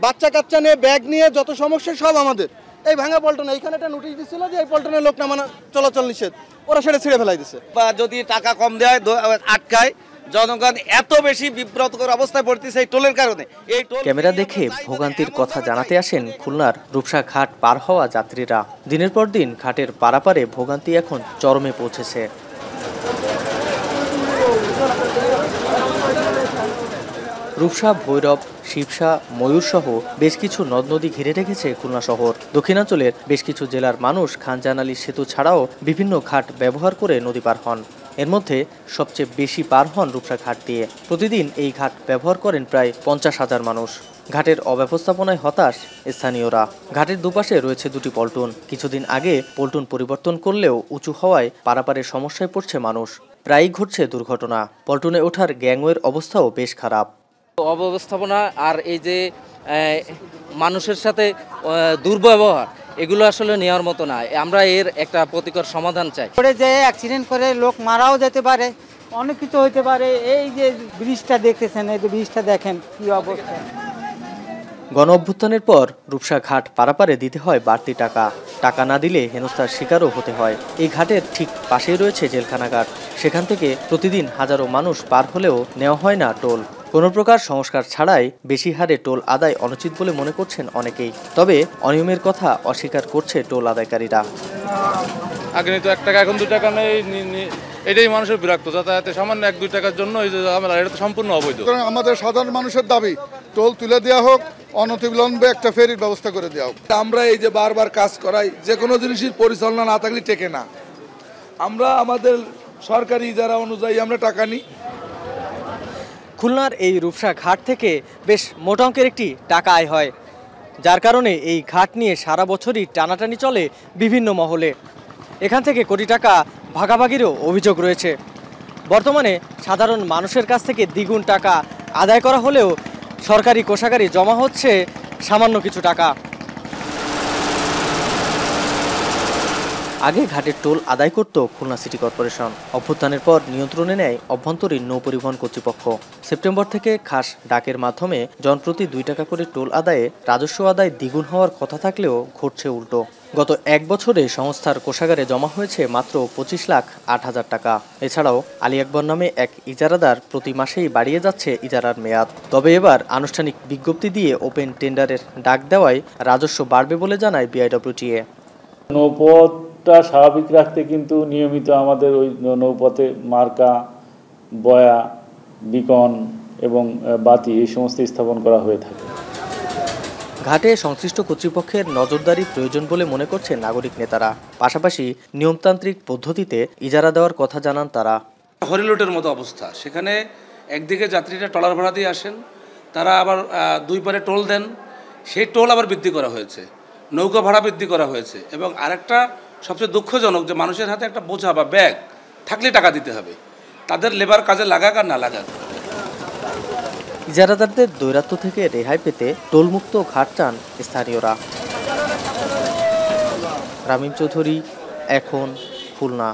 বাচ্চা কাচ্চা নিয়ে ব্যাগ নিয়ে যত সমস্যা সব আমাদের। এই ভাঙা পল্টনে এইখানে একটা নোটিশ দিছিল যে এই পল্টনের লোক নামানো চলাচল নিষেধ, ওরা সেটা ছিঁড়ে ফেলাই দিছে। বা যদি টাকা কম দেয় আটকায়, জনগণ এত বেশি বিব্রতকর অবস্থায় পড়তেছে এই টোলের কারণে। এই টোল ক্যামেরা দেখে ভোগান্তির কথা জানাতে আসেন খুলনার রূপসা ঘাট পার হওয়া যাত্রীরা। দিনের পর দিন ঘাটের পারাপারে ভোগান্তি এখন চরমে পৌঁছেছে। রূপসা, ভৈরব, শিবসা, ময়ূরসহ বেশ কিছু নদ নদী ঘিরে রেখেছে খুলনা শহর। দক্ষিণাঞ্চলের বেশ কিছু জেলার মানুষ খানজানালী সেতু ছাড়াও বিভিন্ন ঘাট ব্যবহার করে নদী পার হন। এর মধ্যে সবচেয়ে বেশি পার হন রূপসা ঘাট দিয়ে। প্রতিদিন এই ঘাট ব্যবহার করেন প্রায় 50,000 মানুষ। ঘাটের অব্যবস্থাপনায় হতাশ স্থানীয়রা। ঘাটের দুপাশে রয়েছে দুটি পল্টন। কিছুদিন আগে পল্টন পরিবর্তন করলেও উঁচু হওয়ায় পারাপারের সমস্যায় পড়ছে মানুষ। প্রায়ই ঘটছে দুর্ঘটনা। পল্টনে ওঠার গ্যাংওয়ের অবস্থাও বেশ খারাপ। অব্যবস্থাপনা আর এই যে মানুষের সাথে দুর্ব্যবহার, এগুলো আসলে নেওয়ার মতো না। আমরা এর একটা প্রতিকর সমাধান চাই। করে যে অ্যাক্সিডেন্ট করে লোক মারাও যেতে পারে, অনেক কিছু হইতে পারে। এই যে ব্রিজটা দেখতেছেন, এই যে ব্রিজটা দেখেন কি অবস্থা। গণ অভ্যুত্থানের পর রূপসা ঘাট পারাপারে দিতে হয় বাড়তি টাকা। টাকা না দিলে হেনস্থার শিকারও হতে হয়। এই ঘাটের ঠিক পাশেই রয়েছে জেলখানা ঘাট। সেখান থেকে প্রতিদিন হাজারো মানুষ পার হলেও নেওয়া হয় না টোল। কোনো প্রকার সংস্কার ছাড়াই বেশি হারে টোল আদায় অনুচিত বলে মনে করছেন অনেকেই। তবে অনিয়মের কথা অস্বীকার করছে টোল আদায়কারীরা। আগে তো 1 টাকা, এখন 2 টাকা নেই। এটাই মানুষের বিরক্ত। যাতায়াতে সামান্য 1-2 টাকার জন্য এই যে ঝামেলা, এটা তো সম্পূর্ণ অবৈধ। আমাদের সাধারণ মানুষের দাবি টোল তুলে দেওয়া হোক, অনতিবিলম্বে একটা ফেরির ব্যবস্থা করে দেওয়া হোক। আমরা এই যে বারবার কাজ করাই, যে কোনো জিনিসের পরিচালনা না থাকলে টেকে না। আমরা আমাদের সরকারি ইজারা অনুযায়ী আমরা টাকা নিই। খুলনার এই রূপসা ঘাট থেকে বেশ মোটা অঙ্কের একটি টাকা আয় হয়, যার কারণে এই ঘাট নিয়ে সারা বছরই টানাটানি চলে বিভিন্ন মহলে। এখান থেকে কোটি টাকা ভাগাভাগিরও অভিযোগ রয়েছে। বর্তমানে সাধারণ মানুষের কাছ থেকে দ্বিগুণ টাকা আদায় করা হলেও সরকারি কোষাগারে জমা হচ্ছে সামান্য কিছু টাকা। আগে ঘাটের টোল আদায় করত খুলনা সিটি কর্পোরেশন। অভ্যুত্থানের পর নিয়ন্ত্রণে নেয় অভ্যন্তরীণ নৌ পরিবহন কর্তৃপক্ষ। সেপ্টেম্বর থেকে খাস ডাকের মাধ্যমে জনপ্রতি 2 টাকা করে টোল আদায়ে রাজস্ব আদায় দ্বিগুণ হওয়ার কথা থাকলেও ঘটছে উল্টো। গত 1 বছরে সংস্থার কোষাগারে জমা হয়েছে মাত্র 25,08,000 টাকা। এছাড়াও আলী আকবর নামে এক ইজারাদার প্রতি মাসেই বাড়িয়ে যাচ্ছে ইজারার মেয়াদ। তবে এবার আনুষ্ঠানিক বিজ্ঞপ্তি দিয়ে ওপেন টেন্ডারের ডাক দেওয়ায় রাজস্ব বাড়বে বলে জানায় বিআইডব্লিউটিএ। নৌপথটা স্বাভাবিক রাখতে কিন্তু নিয়মিত আমাদের ওই নৌপথে মার্কা, বয়া, বিকন এবং বাতি এই সমস্ত স্থাপন করা হয়ে থাকে। ঘাটে সংশ্লিষ্ট কর্তৃপক্ষের নজরদারি প্রয়োজন বলে মনে করছেন নাগরিক নেতারা। পাশাপাশি নিয়মতান্ত্রিক পদ্ধতিতে ইজারা দেওয়ার কথা জানান তারা। হরিলুটের মতো অবস্থা। সেখানে একদিকে যাত্রীরা ট্রলার ভাড়া দিয়ে আসেন, তারা আবার 2 পারে টোল দেন, সেই টোল আবার বৃদ্ধি করা হয়েছে, নৌকা ভাড়া বৃদ্ধি করা হয়েছে। এবং আরেকটা সবচেয়ে দুঃখজনক যে মানুষের হাতে একটা বোঝা বা ব্যাগ থাকলে টাকা দিতে হবে, তাদের লেবার কাজে লাগাক আর না লাগাক। ইজারাদারদের দৈরাত্য থেকে রেহাই পেতে টোলমুক্ত ঘাট চান স্থানীয়রা। রামিম চৌধুরী, এখন, খুলনা।